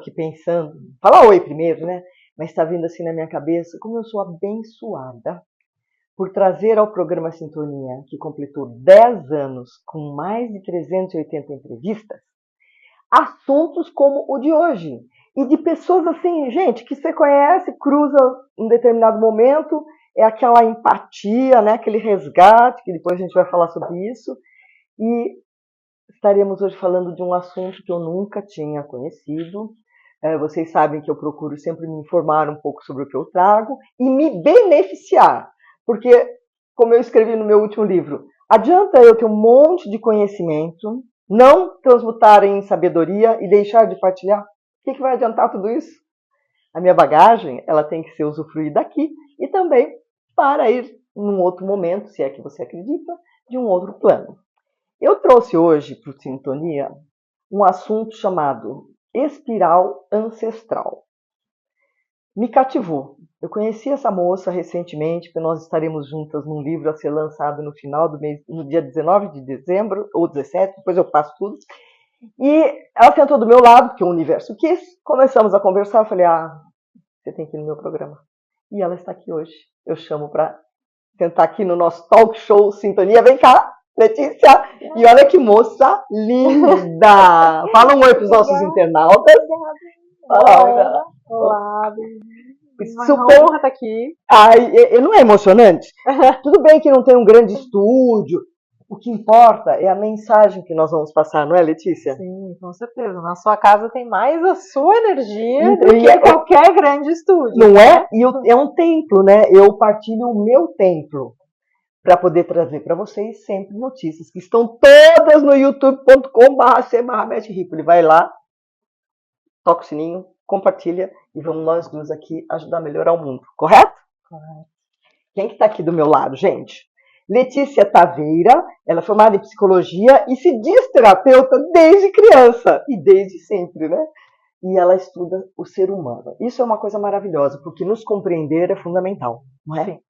aqui pensando, fala oi primeiro, né? Mas está vindo assim na minha cabeça como eu sou abençoada por trazer ao programa Sintonia, que completou 10 anos com mais de 380 entrevistas, assuntos como o de hoje. E de pessoas assim, gente, que você conhece, cruza em determinado momento, é aquela empatia, né? Aquele resgate, que depois a gente vai falar sobre isso. E estaremos hoje falando de um assunto que eu nunca tinha conhecido. Vocês sabem que eu procuro sempre me informar um pouco sobre o que eu trago e me beneficiar. Porque, como eu escrevi no meu último livro, adianta eu ter um monte de conhecimento, não transmutar em sabedoria e deixar de partilhar? O que vai adiantar tudo isso? A minha bagagem, ela tem que ser usufruída aqui e também para ir num outro momento, se é que você acredita, de um outro plano. Eu trouxe hoje para o Sintonia um assunto chamado espiral ancestral. Me cativou. Eu conheci essa moça recentemente, porque nós estaremos juntas num livro a ser lançado no final do mês, no dia 19 de dezembro, ou 17, depois eu passo tudo. E ela sentou do meu lado, porque o universo quis. Começamos a conversar, eu falei, você tem que ir no meu programa. E ela está aqui hoje. Eu chamo para sentar aqui no nosso talk show Sintonia. Vem cá, Letícia. E olha que moça linda. Fala um oi para os nossos internautas. Olá, olá. Uma honra estar aqui. Não é emocionante? Tudo bem que não tem um grande estúdio. O que importa é a mensagem que nós vamos passar, não é, Letícia? Sim, com certeza. Na sua casa tem mais a sua energia do que qualquer grande estúdio. Não é? E é um templo, né? Eu partilho o meu templo para poder trazer para vocês sempre notícias que estão todas no youtube.com/cbarra-Beth Rico. Ele vai lá, toca o sininho, compartilha e vamos nós duas aqui ajudar a melhorar o mundo, correto? Correto. Quem que está aqui do meu lado, gente? Letícia Taveira, ela é formada em psicologia e se diz terapeuta desde criança e desde sempre, né? E ela estuda o ser humano. Isso é uma coisa maravilhosa, porque nos compreender é fundamental, não é? Sim.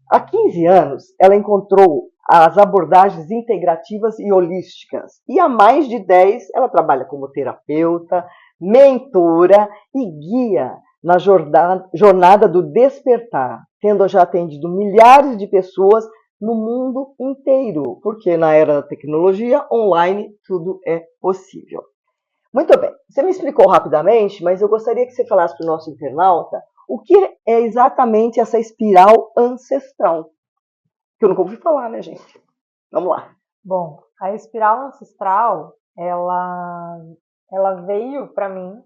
Há 15 anos, ela encontrou as abordagens integrativas e holísticas. E há mais de 10, ela trabalha como terapeuta, mentora e guia na jornada do despertar, tendo já atendido milhares de pessoas no mundo inteiro, porque na era da tecnologia online tudo é possível. Muito bem, você me explicou rapidamente, mas eu gostaria que você falasse para o nosso internauta o que é exatamente essa espiral ancestral. Que eu nunca ouvi falar, né, gente? Vamos lá. Bom, a espiral ancestral, ela veio para mim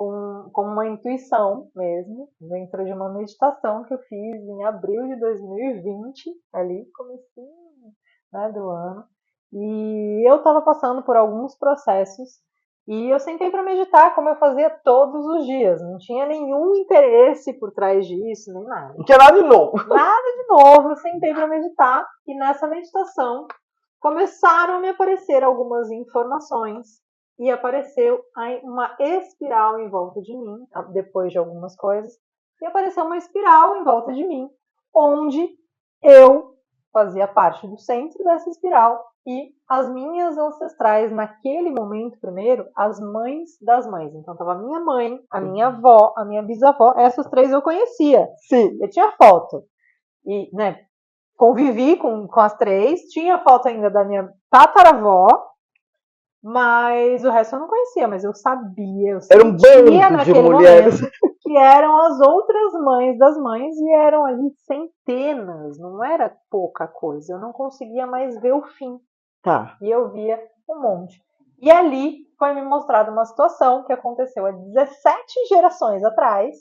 com uma intuição mesmo, dentro de uma meditação que eu fiz em abril de 2020, ali, comecinho, né, do ano. E eu estava passando por alguns processos e eu sentei para meditar, como eu fazia todos os dias. Não tinha nenhum interesse por trás disso, nem nada. Não tinha nada de novo. Nada de novo, eu sentei para meditar e nessa meditação começaram a me aparecer algumas informações e apareceu uma espiral em volta de mim, depois de algumas coisas, e apareceu uma espiral em volta de mim, onde eu fazia parte do centro dessa espiral e as minhas ancestrais, naquele momento primeiro, as mães das mães. Então estava a minha mãe, a minha avó, a minha bisavó, essas três eu conhecia. Sim. Eu tinha foto. E, né, convivi com as três, tinha foto ainda da minha tataravó, mas o resto eu não conhecia, mas eu sabia, eu Era um bando de mulheres que eram as outras mães das mães e eram ali centenas, não era pouca coisa, eu não conseguia mais ver o fim. Tá. E eu via um monte. E ali foi me mostrada uma situação que aconteceu há 17 gerações atrás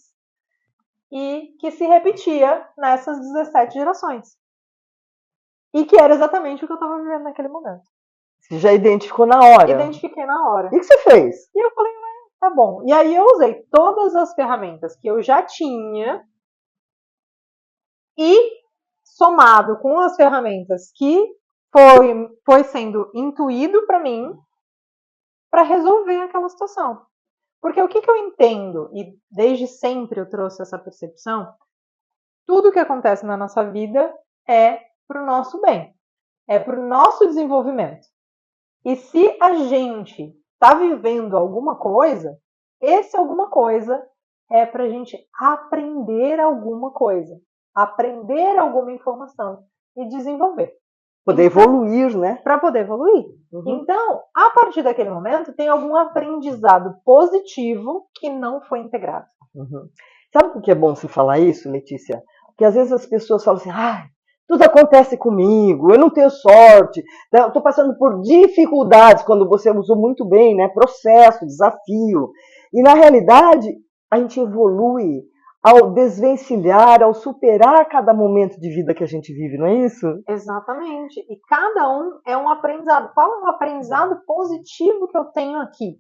e que se repetia nessas 17 gerações. E que era exatamente o que eu estava vivendo naquele momento. Você já identificou na hora? Identifiquei na hora. O que você fez? E eu falei, tá bom. E aí eu usei todas as ferramentas que eu já tinha e somado com as ferramentas que foi sendo intuído para mim para resolver aquela situação. Porque o que eu entendo, e desde sempre eu trouxe essa percepção, tudo que acontece na nossa vida é para o nosso bem, é para o nosso desenvolvimento. E se a gente está vivendo alguma coisa, esse alguma coisa é para a gente aprender alguma coisa, aprender alguma informação e desenvolver. Poder evoluir, né? Para poder evoluir. Então, a partir daquele momento, tem algum aprendizado positivo que não foi integrado. Sabe por que é bom você falar isso, Letícia? Porque às vezes as pessoas falam assim, tudo acontece comigo, eu não tenho sorte, eu estou passando por dificuldades, quando você usou muito bem, né? Processo, desafio. E na realidade, a gente evolui ao desvencilhar, ao superar cada momento de vida que a gente vive, não é isso? Exatamente. E cada um é um aprendizado. Qual é o aprendizado positivo que eu tenho aqui?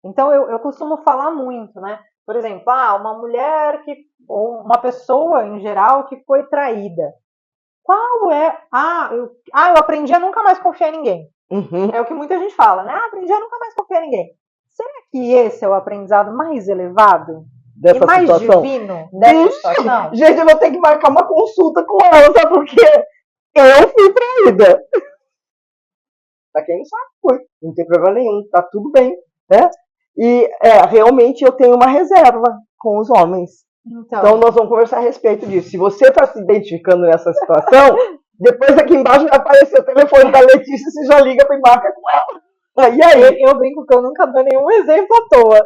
Então, eu costumo falar muito, né? Por exemplo, uma mulher ou uma pessoa em geral que foi traída. Qual é? Eu aprendi a nunca mais confiar em ninguém. É o que muita gente fala, né? Aprendi a nunca mais confiar em ninguém. Será que esse é o aprendizado mais elevado? Dessa e mais situação? divino dessa situação? Gente, eu vou ter que marcar uma consulta com ela, sabe por quê? Eu fui traída. Pra quem não sabe, foi. Não tem problema nenhum, tá tudo bem, né? E realmente eu tenho uma reserva com os homens. Então nós vamos conversar a respeito disso. Se você está se identificando nessa situação, depois aqui embaixo vai aparecer o telefone da Letícia, você já liga e marca com ela. E aí? Eu brinco que eu nunca dou nenhum exemplo à toa.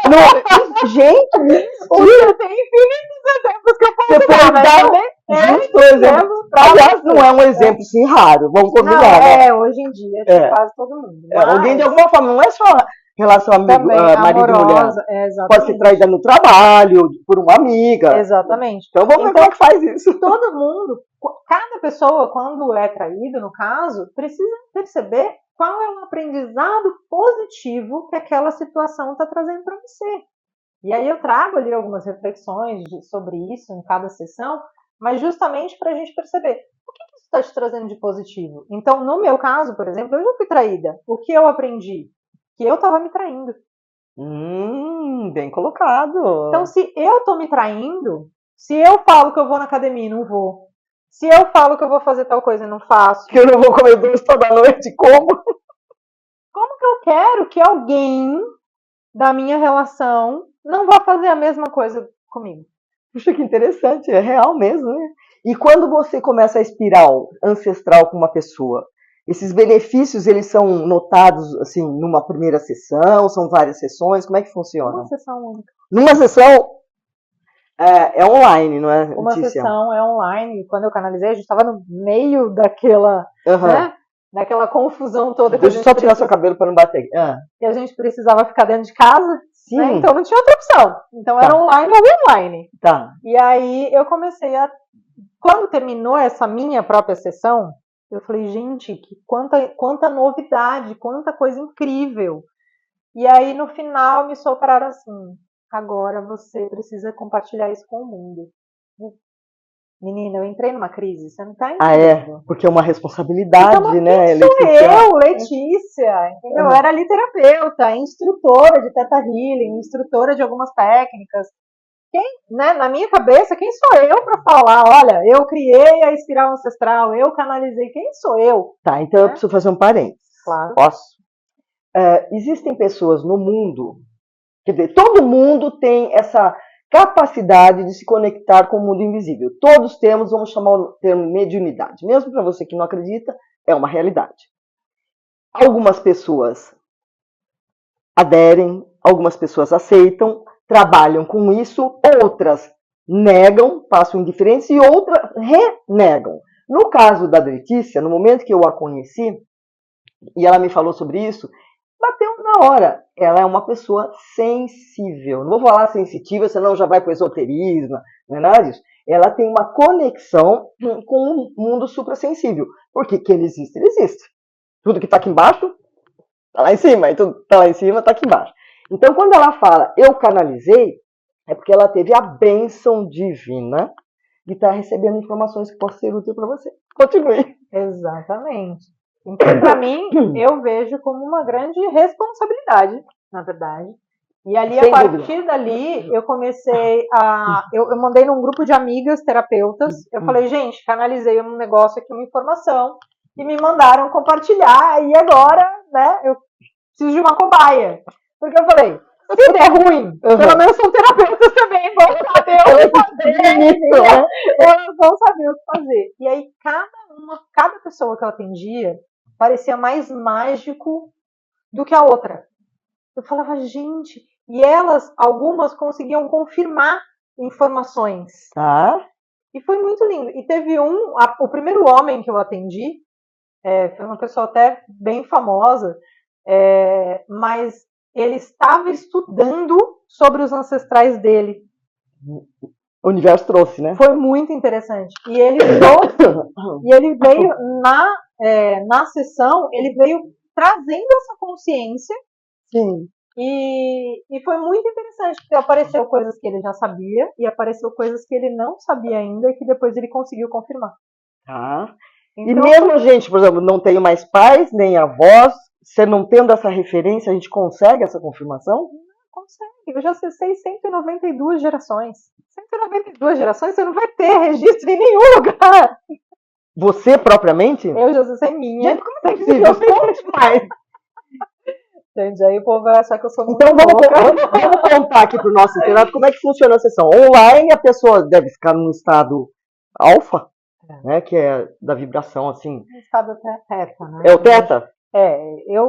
Não, gente, mentira. Tem infinitos exemplos que eu posso você pode dar justo exemplo. Aliás, não é um exemplo assim raro, vamos combinar. Não, né? Hoje em dia, de quase todo mundo. Mas... alguém de alguma forma, não é só relação amigo, também, marido e mulher. Pode ser traída no trabalho, por uma amiga. Exatamente. Então vamos ver como é que faz isso. Todo mundo, cada pessoa, quando é traído, no caso, precisa perceber qual é o aprendizado positivo que aquela situação está trazendo para você. E aí eu trago ali algumas reflexões sobre isso em cada sessão, mas justamente para a gente perceber o que isso está te trazendo de positivo. Então, no meu caso, por exemplo, eu já fui traída. O que eu aprendi? Que eu estava me traindo. Bem colocado. Então, se eu estou me traindo, se eu falo que eu vou na academia e não vou, se eu falo que eu vou fazer tal coisa e não faço, que eu não vou comer doce toda noite, como que eu quero que alguém da minha relação não vá fazer a mesma coisa comigo? Puxa, que interessante, é real mesmo, né? E quando você começa a espiral ancestral com uma pessoa, esses benefícios, eles são notados, assim, numa primeira sessão, são várias sessões, como é que funciona? Uma sessão única. Numa sessão é online, não é, Uma Letícia? sessão é online, quando eu canalizei, a gente estava no meio daquela, né, daquela confusão toda. Deixa eu só tirar seu cabelo para não bater. E a gente precisava ficar dentro de casa, sim. Né? Então não tinha outra opção. Então era online ou online. Tá. E aí eu comecei a... Quando terminou essa minha própria sessão, eu falei, gente, quanta novidade, quanta coisa incrível. E aí no final me sopraram assim, agora você precisa compartilhar isso com o mundo. Menina, eu entrei numa crise, você não tá entendendo. Porque é uma responsabilidade, então, né, Letícia? Eu, Letícia, entendeu? Eu era ali terapeuta, instrutora de Theta Healing, instrutora de algumas técnicas. Né, na minha cabeça, quem sou eu para falar? Olha, eu criei a espiral ancestral, eu canalizei, quem sou eu? Tá, então eu preciso fazer um parênteses. Claro. Posso? Existem pessoas no mundo, quer dizer, todo mundo tem essa capacidade de se conectar com o mundo invisível. Todos temos, vamos chamar o termo mediunidade. Mesmo para você que não acredita, é uma realidade. Algumas pessoas aderem, algumas pessoas aceitam, trabalham com isso, outras negam, passam indiferentes e outras renegam. No caso da Letícia, no momento que eu a conheci, e ela me falou sobre isso, bateu na hora. Ela é uma pessoa sensível. Não vou falar sensitiva, senão já vai para o esoterismo, não é nada disso. Ela tem uma conexão com o mundo suprassensível. Porque que ele existe, ele existe. Tudo que está aqui embaixo, está lá em cima. E tudo que está lá em cima, está aqui embaixo. Então, quando ela fala, eu canalizei, é porque ela teve a bênção divina de estar recebendo informações que possam ser úteis para você. Continue. Exatamente. Então, para mim, eu vejo como uma grande responsabilidade, na verdade. E ali, a partir dali, eu comecei a... Eu mandei num grupo de amigas terapeutas. Eu falei, gente, canalizei um negócio aqui, uma informação, e me mandaram compartilhar. E agora, né, eu preciso de uma cobaia. Porque eu falei, Se der ruim, pelo menos são terapeutas também, vão saber o que fazer. Elas vão saber o que fazer. E aí, cada pessoa que eu atendia parecia mais mágico do que a outra. Eu falava, gente, e algumas conseguiam confirmar informações. Tá. E foi muito lindo. E teve o primeiro homem que eu atendi, foi uma pessoa até bem famosa, mas ele estava estudando sobre os ancestrais dele. O universo trouxe, né? Foi muito interessante. E ele trouxe, e ele veio na sessão, ele veio trazendo essa consciência. Sim. E foi muito interessante, porque apareceu coisas que ele já sabia e apareceu coisas que ele não sabia ainda e que depois ele conseguiu confirmar. Tá. Então, e mesmo a gente, por exemplo, não tenho mais pais, nem avós, você não tendo essa referência, a gente consegue essa confirmação? Consegue. Eu já acessei 192 gerações. 192 gerações você não vai ter registro em nenhum lugar. Você propriamente? Eu já acessei minha. Gente, como é possível? Conte mais. Gente, aí o povo vai achar que eu sou muito Então vamos contar aqui para o nosso internato como é que funciona a sessão. Online a pessoa deve ficar num estado alfa, né, que é da vibração assim. Um estado teta, né? É o teta? Eu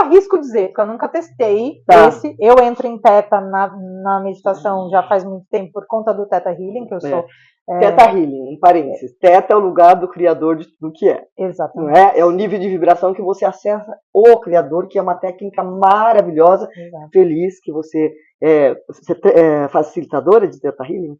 arrisco dizer, porque eu nunca testei esse. Eu entro em teta na meditação já faz muito tempo por conta do Theta Healing, que eu sou. Teta Healing, em parênteses. Teta é o lugar do Criador de tudo que é. Exatamente. Não é? É o nível de vibração que você acessa o Criador, que é uma técnica maravilhosa. Exato. Feliz que você é facilitadora de Theta Healing?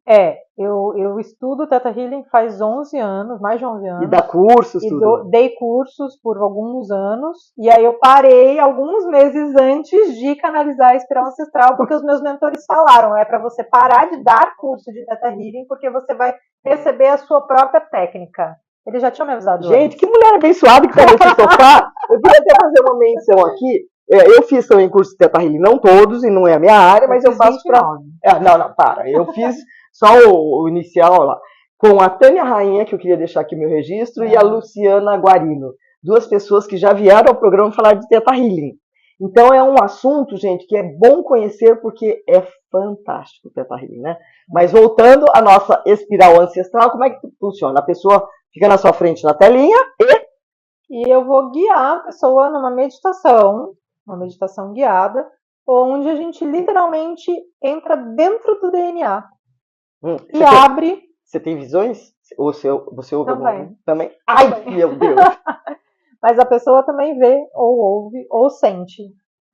Eu estudo Theta Healing faz 11 anos, mais de 11 anos. E dá cursos, tudo? Dei cursos por alguns anos, e aí eu parei alguns meses antes de canalizar a espiral ancestral, porque os meus mentores falaram, para você parar de dar curso de Theta Healing, porque você vai receber a sua própria técnica. Eles já tinham me avisado. Gente, que mulher abençoada que tá nesse sofá. Eu queria até fazer uma menção aqui. Eu fiz também curso de Theta Healing, não todos, e não é a minha área, mas eu faço para... Não, para. Eu fiz só o inicial lá. Com a Tânia Rainha, que eu queria deixar aqui meu registro, e a Luciana Guarino. 2 pessoas que já vieram ao programa falar de Theta Healing. Então é um assunto, gente, que é bom conhecer, porque é fantástico o Theta Healing, né? Mas voltando à nossa espiral ancestral, como é que funciona? A pessoa fica na sua frente na telinha e eu vou guiar a pessoa numa meditação, uma meditação guiada, onde a gente literalmente entra dentro do DNA e abre. Você tem visões? Ou você ouve também? Também. Ai, meu Deus! Mas a pessoa também vê, ou ouve, ou sente.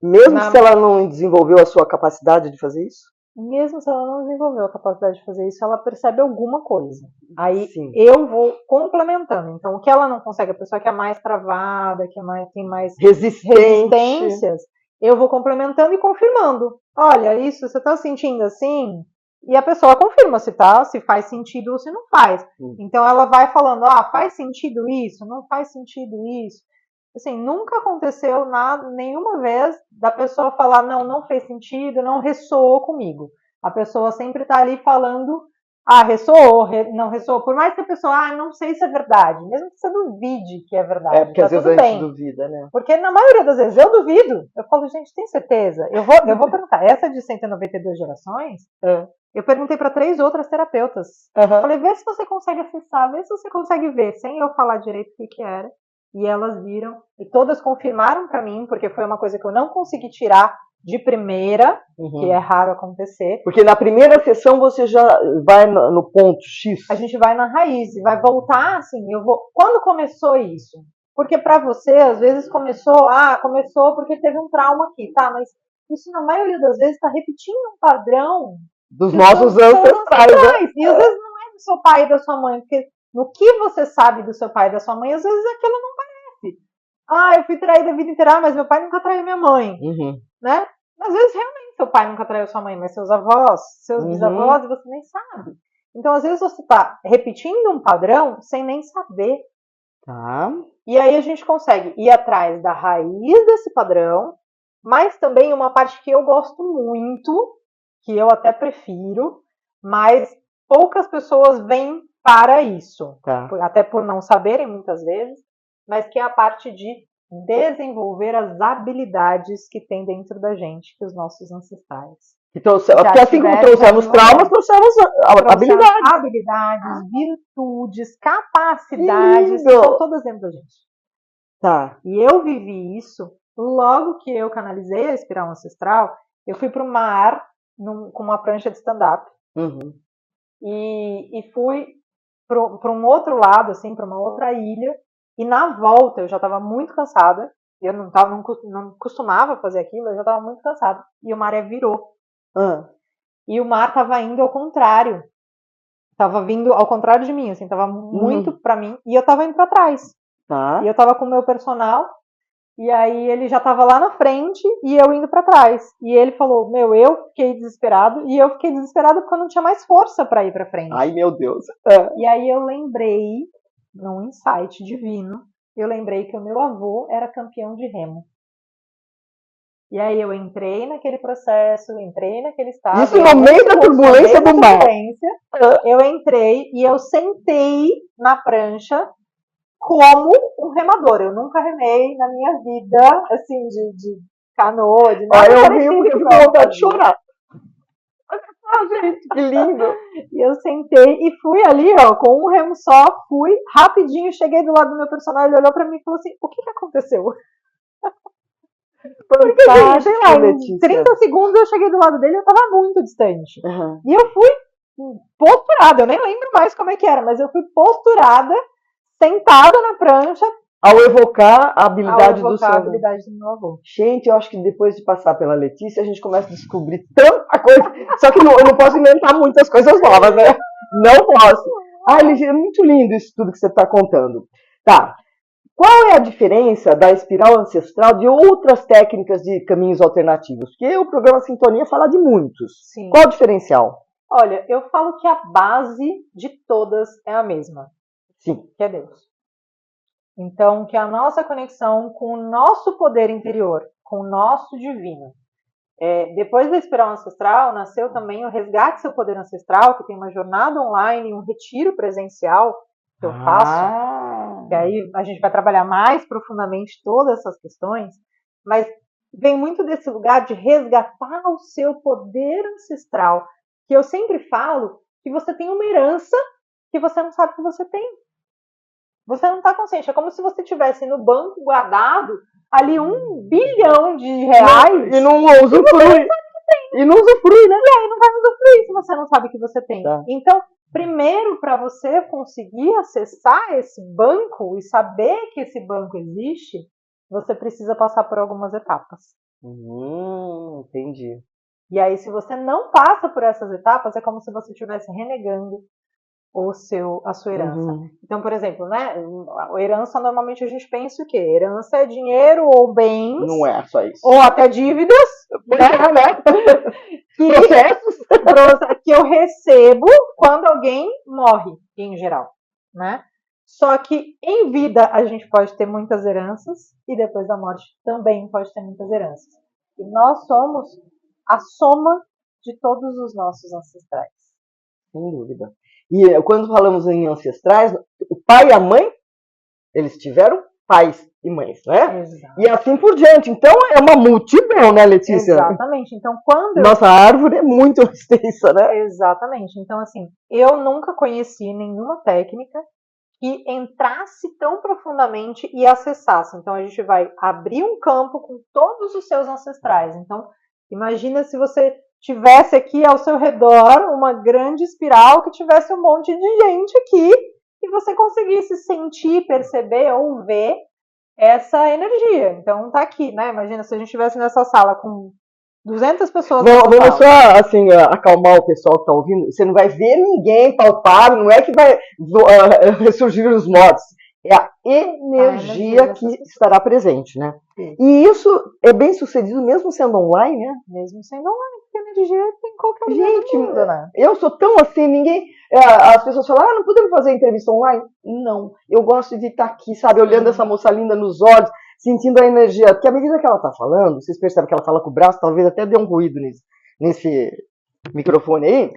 Mesmo se ela não desenvolveu a sua capacidade de fazer isso? Mesmo se ela não desenvolveu a capacidade de fazer isso, ela percebe alguma coisa. Aí eu vou complementando. Então, o que ela não consegue, a pessoa que é mais travada, que tem mais resistências, eu vou complementando e confirmando. Olha, isso você está sentindo assim? E a pessoa confirma se faz sentido ou se não faz. Então ela vai falando, faz sentido isso? Não faz sentido isso? Assim, nunca aconteceu nada, nenhuma vez da pessoa falar, não fez sentido, não ressoou comigo. A pessoa sempre está ali falando, ressoou, não ressoou. Por mais que a pessoa, não sei se é verdade, mesmo que você duvide que é verdade. Porque às vezes a gente duvida, né? Porque na maioria das vezes eu duvido. Eu falo, gente, tem certeza? Eu vou perguntar, essa de 192 gerações, eu perguntei para 3 outras terapeutas. Falei, vê se você consegue acessar, vê se você consegue ver, sem eu falar direito o que era. E elas viram, e todas confirmaram para mim, porque foi uma coisa que eu não consegui tirar de primeira, que é raro acontecer. Porque na primeira sessão você já vai no ponto X. A gente vai na raiz, e vai voltar assim, quando começou isso? Porque para você, às vezes começou porque teve um trauma aqui, tá? Mas isso na maioria das vezes está repetindo um padrão dos nossos ancestrais. Né? E às vezes não é do seu pai e da sua mãe, porque no que você sabe do seu pai e da sua mãe, às vezes aquilo não parece. Eu fui traída a vida inteira, mas meu pai nunca traiu minha mãe. Né? Às vezes realmente seu pai nunca traiu sua mãe, mas seus avós, seus bisavós, e você nem sabe. Então às vezes você está repetindo um padrão sem nem saber. E aí a gente consegue ir atrás da raiz desse padrão, mas também uma parte que eu gosto muito, que eu até prefiro, mas poucas pessoas vêm para isso. Até por não saberem muitas vezes, mas que é a parte de desenvolver as habilidades que tem dentro da gente, que os nossos ancestrais. Então, porque assim como trouxemos traumas, trouxemos habilidades, virtudes, capacidades, que estão todas dentro da gente. Tá. E eu vivi isso logo que eu canalizei a espiral ancestral. Eu fui para o mar com uma prancha de stand-up. Uhum. E fui para um outro lado, assim, para uma outra ilha. E na volta eu já estava muito cansada. Eu não costumava fazer aquilo, eu já estava muito cansada. E o maré virou. E o mar estava indo ao contrário. Tava vindo ao contrário de mim, assim, tava muito para mim. E eu tava indo para trás. Tá. E eu tava com o meu personal. E aí ele já tava lá na frente e eu indo para trás. E ele falou, eu fiquei desesperado. E eu fiquei desesperada porque eu não tinha mais força para ir para frente. Ai, meu Deus. E aí eu lembrei, num insight divino, eu lembrei que o meu avô era campeão de remo. E aí eu entrei naquele processo, entrei naquele estado. Isso no meio da turbulência do mar. Eu entrei e eu sentei na prancha como um remador. Eu nunca remei na minha vida, assim, de canoa, de nada. Eu vi porque eu fico com vontade de chorar. Gente, que lindo. E eu sentei e fui ali, ó, com um remo só, fui rapidinho, cheguei do lado do meu personagem, ele olhou pra mim e falou assim, o que aconteceu? Porque, sei lá, em 30 segundos eu cheguei do lado dele e eu tava muito distante. E eu fui posturada, eu nem lembro mais como é que era, mas eu fui posturada, sentada na prancha. Ao evocar a habilidade do seu meu avô. Gente, eu acho que depois de passar pela Letícia, a gente começa a descobrir tanta coisa. Só que eu não posso inventar muitas coisas novas, né? Não posso. Ai, Lígia, é muito lindo isso tudo que você está contando. Tá. Qual é a diferença da espiral ancestral de outras técnicas de caminhos alternativos? Porque o programa Sintonia fala de muitos. Sim. Qual a diferencial? Olha, eu falo que a base de todas é a mesma. Sim. Que é Deus. Então, que a nossa conexão com o nosso poder interior, com o nosso divino. Depois da espiral ancestral, nasceu também o Resgate Seu Poder Ancestral, que tem uma jornada online, um retiro presencial que eu faço. E aí a gente vai trabalhar mais profundamente todas essas questões, mas vem muito desse lugar de resgatar o seu poder ancestral, que eu sempre falo que você tem uma herança que você não sabe que você tem. Você não está consciente. É como se você tivesse no banco guardado ali 1 bilhão de reais. E não usufrui. E não usufrui, né? E aí não vai usufruir se você não sabe que você tem. Tá. Então, primeiro, para você conseguir acessar esse banco e saber que esse banco existe, você precisa passar por algumas etapas. Entendi. E aí, se você não passa por essas etapas, é como se você estivesse renegando a sua herança. Então, por exemplo, né? A herança, normalmente a gente pensa o quê? Herança é dinheiro ou bens. Não é só isso. Ou até dívidas. Né? Que eu recebo quando alguém morre, em geral. Né? Só que em vida a gente pode ter muitas heranças e depois da morte também pode ter muitas heranças. E nós somos a soma de todos os nossos ancestrais. Sem dúvida. E quando falamos em ancestrais, o pai e a mãe, eles tiveram pais e mães, né? Exato. E assim por diante. Então é uma multidão, né, Letícia? Exatamente. Então, nossa árvore é muito extensa, né? Exatamente. Então, assim, eu nunca conheci nenhuma técnica que entrasse tão profundamente e acessasse. Então, a gente vai abrir um campo com todos os seus ancestrais. Então, imagina se você tivesse aqui ao seu redor uma grande espiral que tivesse um monte de gente aqui e você conseguisse sentir, perceber ou ver essa energia. Então tá aqui, né? Imagina se a gente estivesse nessa sala com 200 pessoas. Vamos só assim, acalmar o pessoal que está ouvindo. Você não vai ver ninguém palpável, não é que vai ressurgir os mortos. É a energia que estará presente, né? Sim. E isso é bem sucedido mesmo sendo online, né? Mesmo sendo online, porque a energia tem em qualquer lugar do mundo, né? Eu sou tão assim, ninguém... As pessoas falam, não podemos fazer entrevista online? Não, eu gosto de estar aqui, sabe, olhando essa moça linda nos olhos, sentindo a energia. Porque à medida que ela está falando, vocês percebem que ela fala com o braço, talvez até dê um ruído nesse microfone aí.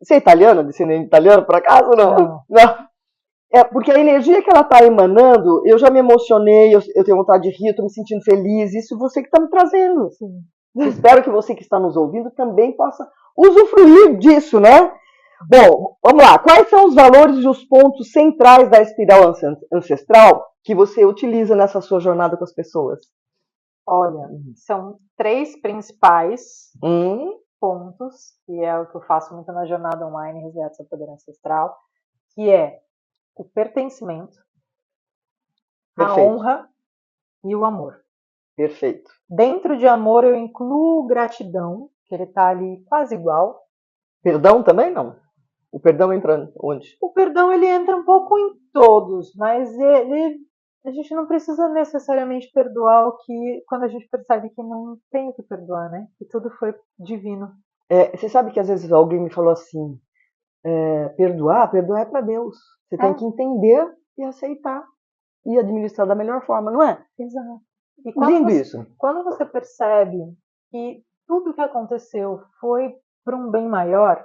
Você é italiana, descendente italiano, por acaso? Não. Porque a energia que ela está emanando, eu já me emocionei, eu tenho vontade de rir, eu estou me sentindo feliz, isso você que está me trazendo. Sim. Espero que você que está nos ouvindo também possa usufruir disso, né? Bom, vamos lá. Quais são os valores e os pontos centrais da espiral ancestral que você utiliza nessa sua jornada com as pessoas? Olha, são 3 principais pontos, que é o que eu faço muito na jornada online Resgate Seu Poder Ancestral, que é o pertencimento, a honra e o amor. Perfeito. Dentro de amor eu incluo gratidão, que ele está ali quase igual. Perdão também não? O perdão entra onde? O perdão ele entra um pouco em todos, mas a gente não precisa necessariamente perdoar o que quando a gente percebe que não tem o que perdoar, né? Que tudo foi divino. Você sabe que às vezes alguém me falou assim, perdoar é para Deus. Você tem que entender e aceitar e administrar da melhor forma, não é? Exato. E Lindo isso. Quando você percebe que tudo que aconteceu foi para um bem maior,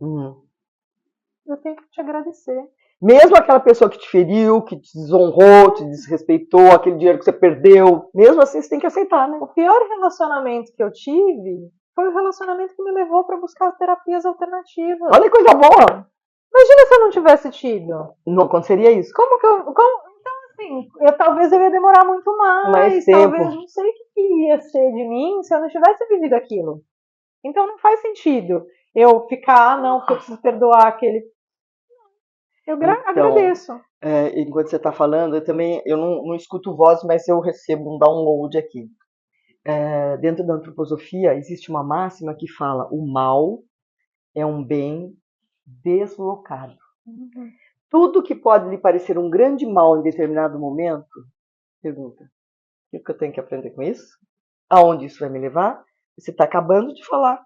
eu tenho que te agradecer. Mesmo aquela pessoa que te feriu, que te desonrou, te desrespeitou, aquele dinheiro que você perdeu, mesmo assim você tem que aceitar, né? O pior relacionamento que eu tive foi o relacionamento que me levou para buscar terapias alternativas. Olha que coisa boa! Imagina se eu não tivesse tido. Não aconteceria isso. Então, assim, talvez eu ia demorar muito mais tempo. Talvez não sei o que ia ser de mim se eu não tivesse vivido aquilo. Então não faz sentido eu ficar, não, porque eu preciso perdoar aquele. Eu agradeço. Enquanto você está falando, eu não escuto voz, mas eu recebo um download aqui. Dentro da antroposofia existe uma máxima que fala: o mal é um bem deslocado. Tudo que pode lhe parecer um grande mal em determinado momento, pergunta: o que eu tenho que aprender com isso? Aonde isso vai me levar? Você está acabando de falar.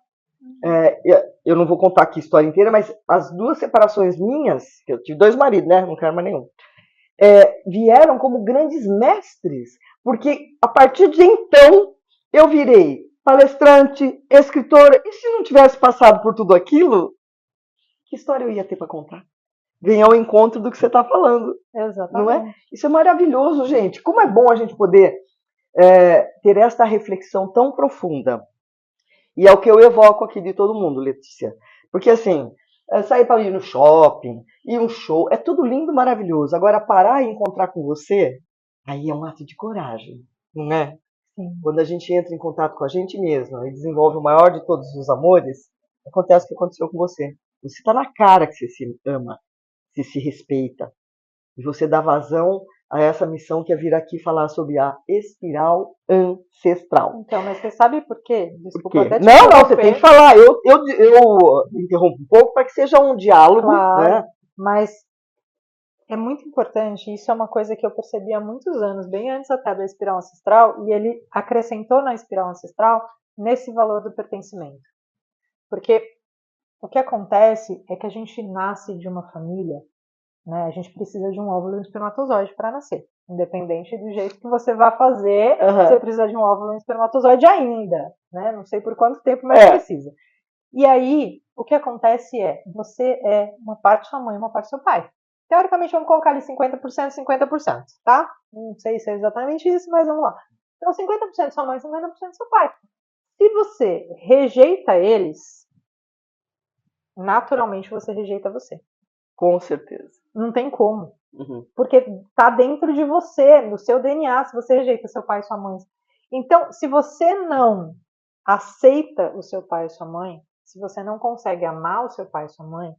Eu não vou contar aqui a história inteira, mas as 2 separações minhas, que eu tive 2 maridos, né? Não quero mais nenhum. Vieram como grandes mestres, porque a partir de então eu virei palestrante, escritora, e se não tivesse passado por tudo aquilo, que história eu ia ter para contar? Vem ao encontro do que você está falando. Exatamente. Não é? Isso é maravilhoso, gente. Como é bom a gente poder ter esta reflexão tão profunda. E é o que eu evoco aqui de todo mundo, Letícia. Porque assim, sair para ir no shopping, ir um show, é tudo lindo, maravilhoso. Agora, parar e encontrar com você, aí é um ato de coragem, não é? Sim. Quando a gente entra em contato com a gente mesma e desenvolve o maior de todos os amores, acontece o que aconteceu com você. Você está na cara que você se ama, você se respeita. E você dá vazão a essa missão que é vir aqui falar sobre a espiral ancestral. Então, mas você sabe por quê? Desculpa, até te não, você tem que falar. Eu interrompo um pouco para que seja um diálogo. Claro, né? Mas é muito importante, isso é uma coisa que eu percebi há muitos anos, bem antes até da espiral ancestral, e ele acrescentou na espiral ancestral nesse valor do pertencimento. Porque o que acontece é que a gente nasce de uma família, né? A gente precisa de um óvulo e um espermatozoide para nascer. Independente do jeito que você vá fazer, você precisa de um óvulo e um espermatozoide ainda. Né? Não sei por quanto tempo, mas precisa. E aí, o que acontece é, você é uma parte sua mãe e uma parte seu pai. Teoricamente, vamos colocar ali 50%, 50%, tá? Não sei se é exatamente isso, mas vamos lá. Então, 50% sua mãe e 50% seu pai. Se você rejeita eles, naturalmente você rejeita você. Com certeza. Não tem como. Porque tá dentro de você, no seu DNA, se você rejeita seu pai e sua mãe. Então, se você não aceita o seu pai e sua mãe, se você não consegue amar o seu pai e sua mãe,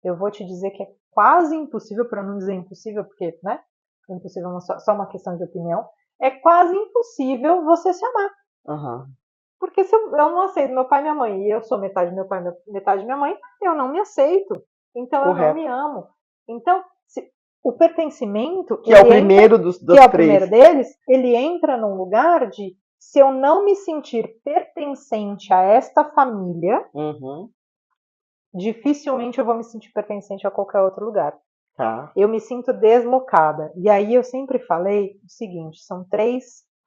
eu vou te dizer que é quase impossível, para não dizer impossível, porque, né? Impossível é só uma questão de opinião. É quase impossível você se amar. Porque se eu não aceito meu pai e minha mãe, e eu sou metade meu pai e metade minha mãe, eu não me aceito. Então eu não me amo. Então, o pertencimento, que é o primeiro dos que é o primeiro deles, ele entra num lugar de, se eu não me sentir pertencente a esta família, dificilmente eu vou me sentir pertencente a qualquer outro lugar. Eu me sinto deslocada. E aí eu sempre falei o seguinte, são 3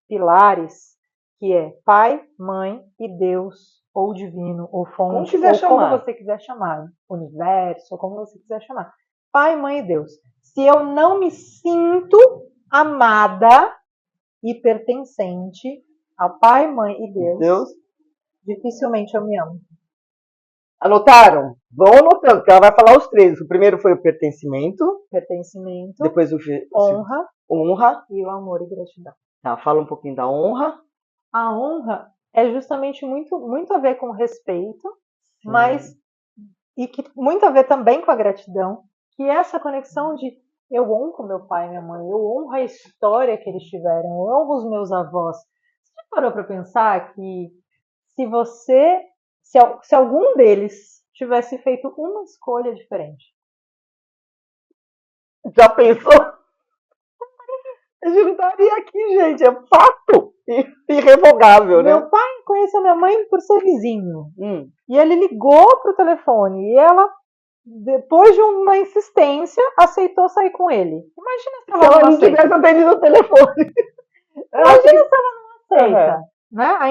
pilares, que é pai, mãe e Deus, ou divino, ou fonte, ou como você quiser chamar, universo, ou como você quiser chamar. pai, mãe e Deus. Se eu não me sinto amada e pertencente ao pai, mãe e Deus, dificilmente eu me amo. Anotaram? Vão anotando, porque ela vai falar os três. O primeiro foi o pertencimento. Pertencimento, Depois honra e o amor e gratidão. Tá, fala um pouquinho da honra. A honra é justamente muito a ver com respeito, mas e que muito a ver também com a gratidão, que é essa conexão de eu honro meu pai e minha mãe, eu honro a história que eles tiveram, eu honro os meus avós. Você já parou para pensar que se algum deles tivesse feito uma escolha diferente? Já pensou? A gente não estaria aqui, gente. É fato irrevogável, né? Meu pai conheceu minha mãe por ser vizinho. E ele ligou pro telefone e ela, depois de uma insistência, aceitou sair com ele. Imagina se ela não tivesse atendido o telefone. Imagina se ela não aceita. Né? A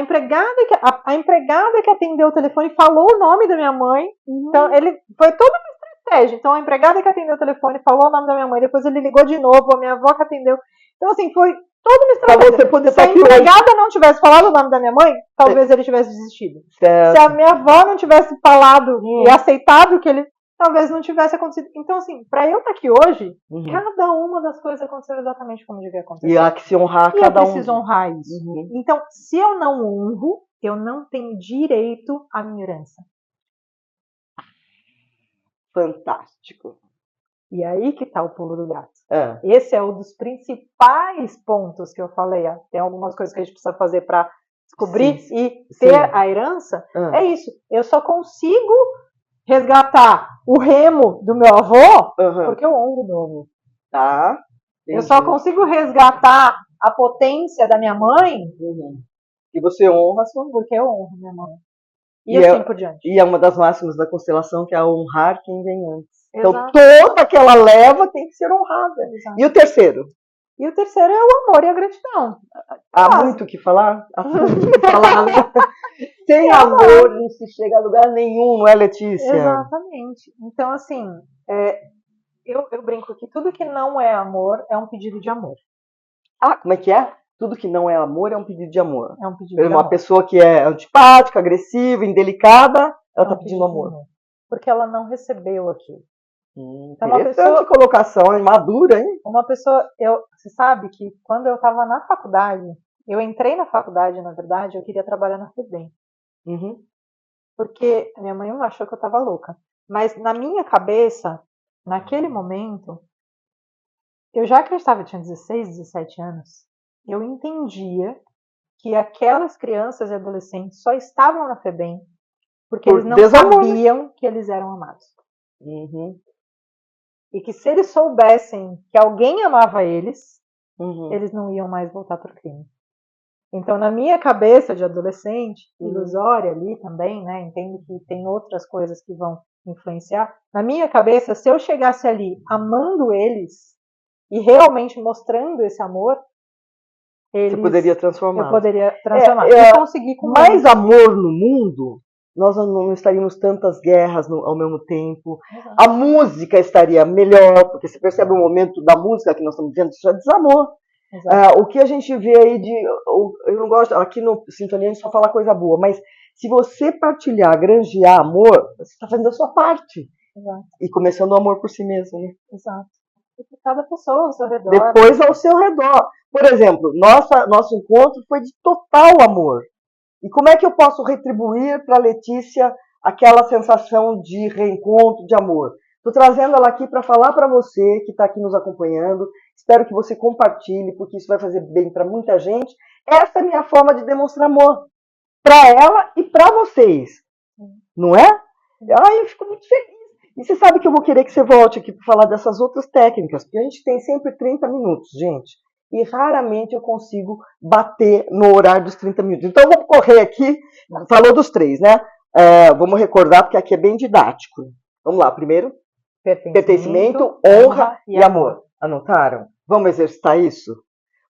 empregada que atendeu o telefone falou o nome da minha mãe. Então, foi toda uma estratégia. Então, a empregada que atendeu o telefone falou o nome da minha mãe. Depois ele ligou de novo, a minha avó que atendeu. Então, assim, foi toda uma estratégia. Você poder se a empregada não tivesse falado o nome da minha mãe, talvez ele tivesse desistido. Certo. Se a minha avó não tivesse falado e aceitado que ele... talvez não tivesse acontecido. Então, assim, para eu estar aqui hoje, cada uma das coisas aconteceu exatamente como devia acontecer. E há que se honrar cada um. Eu preciso honrar isso. Então, se eu não honro, eu não tenho direito à minha herança. Fantástico. E aí que está o pulo do gato. Esse é um dos principais pontos que eu falei. Tem algumas coisas que a gente precisa fazer para descobrir e ter a herança. É isso. Eu só consigo resgatar o remo do meu avô porque eu honro o meu avô. Tá. Eu só consigo resgatar a potência da minha mãe e você honra a sua mãe. Porque eu honro minha mãe. E assim por diante. E é uma das máximas da constelação, que é honrar quem vem antes. Exato. Então toda aquela leva tem que ser honrada. Exato. E o terceiro? E o terceiro é o amor e a gratidão. Há muito o que falar? Sem amor não se chega a lugar nenhum, não é, Letícia? Exatamente. Então, assim, eu brinco que tudo que não é amor é um pedido de amor. Como é que é? Tudo que não é amor é um pedido de amor. É um pedido de amor. Uma pessoa que é antipática, agressiva, indelicada, ela está pedindo amor. Porque ela não recebeu aquilo. Interessante colocação, é madura, hein? Uma pessoa, você sabe que quando eu estava na faculdade, eu entrei na faculdade, na verdade, eu queria trabalhar na FEBEM. Porque a minha mãe achou que eu estava louca. Mas na minha cabeça, naquele momento, eu já acreditava, eu tinha 16, 17 anos, eu entendia que aquelas crianças e adolescentes só estavam na FEBEM porque eles não sabiam que eles eram amados. E que se eles soubessem que alguém amava eles, eles não iam mais voltar para o crime. Então, na minha cabeça de adolescente, ilusória ali também, né? Entendo que tem outras coisas que vão influenciar. Na minha cabeça, se eu chegasse ali amando eles e realmente mostrando esse amor, você poderia transformar. Eu poderia transformar. E conseguir com mais amor no mundo, nós não estaríamos tantas guerras ao mesmo tempo. A música estaria melhor, porque você percebe o momento da música que nós estamos vivendo, isso é desamor. O que a gente vê aí eu não gosto, aqui no Sintonia a gente só fala coisa boa, mas se você partilhar, granjear amor, você está fazendo a sua parte. E começando o amor por si mesmo, né? Exato. E por cada pessoa ao seu redor. Depois ao seu redor. Por exemplo, nosso encontro foi de total amor. E como é que eu posso retribuir para a Letícia aquela sensação de reencontro, de amor? Estou trazendo ela aqui para falar para você que está aqui nos acompanhando. Espero que você compartilhe, porque isso vai fazer bem para muita gente. Essa é a minha forma de demonstrar amor para ela e para vocês. Não é? Eu fico muito feliz. E você sabe que eu vou querer que você volte aqui para falar dessas outras técnicas, porque a gente tem sempre 30 minutos, gente. E raramente eu consigo bater no horário dos 30 minutos. Então, eu vou correr aqui. Falou dos três, né? Vamos recordar, porque aqui é bem didático. Vamos lá. Primeiro, pertencimento, honra e amor. Anotaram? Vamos exercitar isso?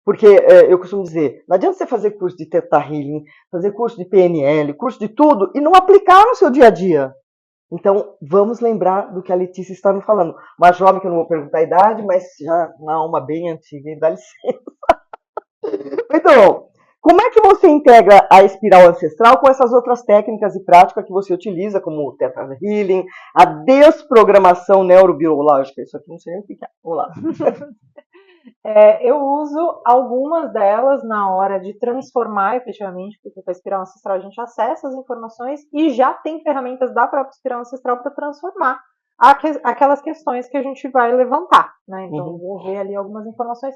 Porque eu costumo dizer, não adianta você fazer curso de Theta Healing, fazer curso de PNL, curso de tudo, e não aplicar no seu dia a dia. Então, vamos lembrar do que a Letícia está nos falando. Uma jovem que eu não vou perguntar a idade, mas já uma alma bem antiga, dá licença. Muito bom. Como é que você integra a espiral ancestral com essas outras técnicas e práticas que você utiliza, como o Theta Healing, a desprogramação neurobiológica? Isso aqui não sei nem o que é. Olá. Eu uso algumas delas na hora de transformar efetivamente, porque com a espiral ancestral a gente acessa as informações e já tem ferramentas da própria espiral ancestral para transformar aquelas questões que a gente vai levantar, né? Então, vou ver ali algumas informações.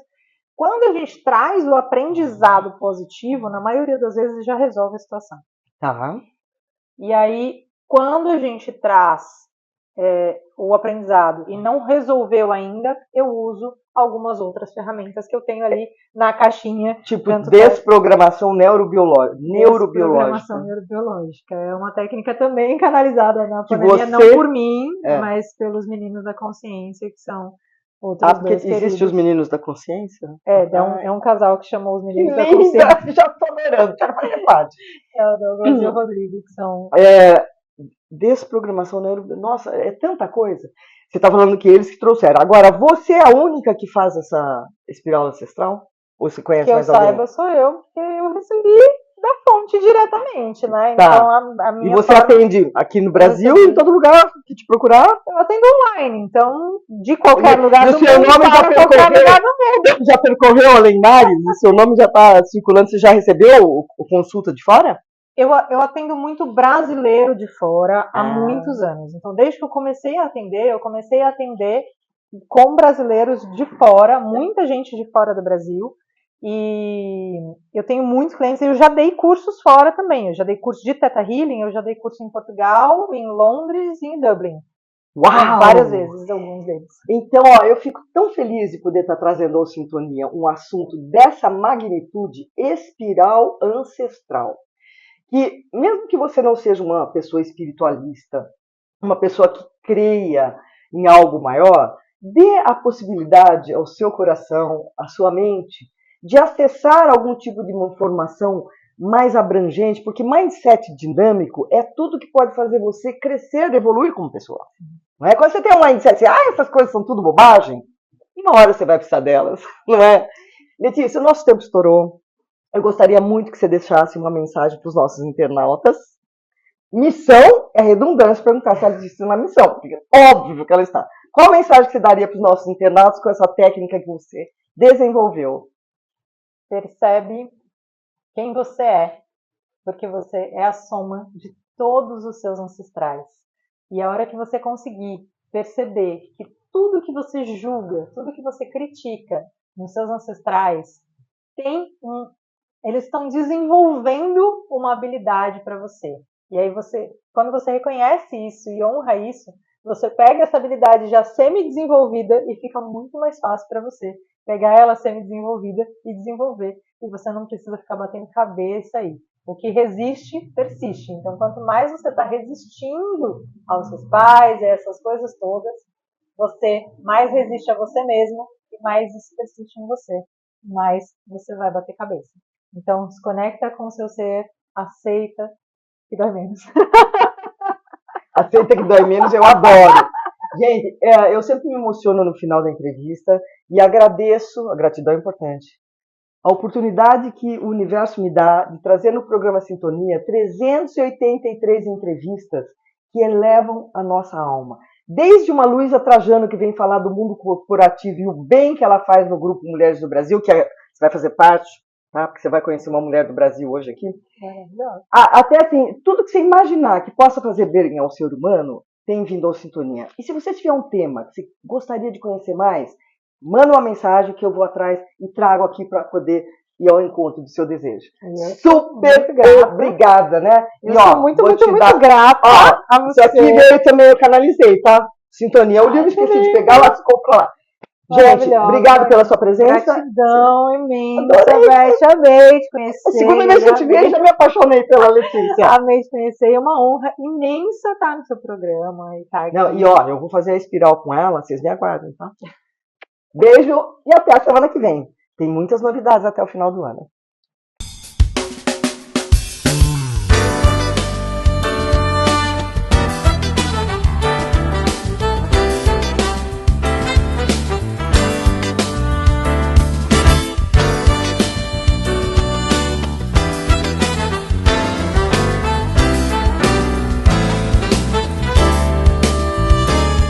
Quando a gente traz o aprendizado positivo, na maioria das vezes já resolve a situação. Tá. E aí, quando a gente traz o aprendizado e não resolveu ainda, eu uso algumas outras ferramentas que eu tenho ali na caixinha. Tipo, desprogramação neurobiológica. Desprogramação neurobiológica. É uma técnica também canalizada na pandemia, não por mim, mas pelos meninos da consciência, que são outros porque existem os meninos da consciência? É um casal que chamou os meninos da consciência. Já estou adorando, quero fazer parte. É o Douglas e o Rodrigo, que são... Desprogramação neurobiológica. Nossa, é tanta coisa. Você está falando que eles que trouxeram. Agora, você é a única que faz essa espiral ancestral? Ou você conhece mais alguém? Que eu saiba, sou eu, porque eu recebi da fonte diretamente, né? Tá. Então, a minha e você atende aqui no Brasil e em todo lugar que te procurar? Eu atendo online, então, de qualquer lugar do mundo, seu nome já percorreu além mares? O seu nome já está circulando? Você já recebeu o consulta de fora? Eu atendo muito brasileiro de fora há muitos anos. Então, desde que eu comecei a atender com brasileiros de fora, muita gente de fora do Brasil. E eu tenho muitos clientes, eu já dei cursos fora também. Eu já dei curso de Theta Healing, eu já dei curso em Portugal, em Londres e em Dublin. Uau! Várias vezes, alguns deles. Então, eu fico tão feliz de poder estar trazendo ao Sintonia um assunto dessa magnitude, espiral ancestral. Que mesmo que você não seja uma pessoa espiritualista, uma pessoa que creia em algo maior, dê a possibilidade ao seu coração, à sua mente, de acessar algum tipo de informação mais abrangente, porque mindset dinâmico é tudo que pode fazer você crescer, evoluir como pessoa. Não é? Quando você tem um mindset assim, essas coisas são tudo bobagem, uma hora você vai precisar delas, não é? Letícia, o nosso tempo estourou. Eu gostaria muito que você deixasse uma mensagem para os nossos internautas. Missão é redundância perguntar se ela existe na missão, porque óbvio que ela está. Qual a mensagem que você daria para os nossos internautas com essa técnica que você desenvolveu? Percebe quem você é, porque você é a soma de todos os seus ancestrais. E a hora que você conseguir perceber que tudo que você julga, tudo que você critica nos seus ancestrais, eles estão desenvolvendo uma habilidade para você. E aí quando você reconhece isso e honra isso, você pega essa habilidade já semi-desenvolvida e fica muito mais fácil para você pegar ela semi-desenvolvida e desenvolver. E você não precisa ficar batendo cabeça aí. O que resiste, persiste. Então, quanto mais você está resistindo aos seus pais, a essas coisas todas, você mais resiste a você mesmo e mais isso persiste em você. Mais você vai bater cabeça. Então, se conecta com o seu ser, aceita que dói menos. Aceita que dói menos, eu adoro. Gente, eu sempre me emociono no final da entrevista e agradeço, a gratidão é importante, a oportunidade que o universo me dá de trazer no programa Sintonia 383 entrevistas que elevam a nossa alma. Desde uma Luísa Trajano, que vem falar do mundo corporativo e o bem que ela faz no Grupo Mulheres do Brasil, que você vai fazer parte, tá? Porque você vai conhecer uma mulher do Brasil hoje aqui. Até assim, tudo que você imaginar que possa fazer bem ao ser humano, tem vindo ao Sintonia. E se você tiver um tema que você gostaria de conhecer mais, manda uma mensagem que eu vou atrás e trago aqui para poder ir ao encontro do seu desejo. Super obrigada, né? Eu sou muito grata. Isso aqui veio também, eu canalizei, tá? Sintonia, o livro esqueci de pegar, lá se compra lá. Gente, obrigado pela sua presença. Gratidão imensa, Beth. Amei te conhecer. A segunda vez que eu te vi, já me apaixonei pela Letícia. Amei te conhecer. É uma honra imensa estar no seu programa. Eu vou fazer a espiral com ela, vocês me aguardem, tá? Beijo e até a semana que vem. Tem muitas novidades até o final do ano.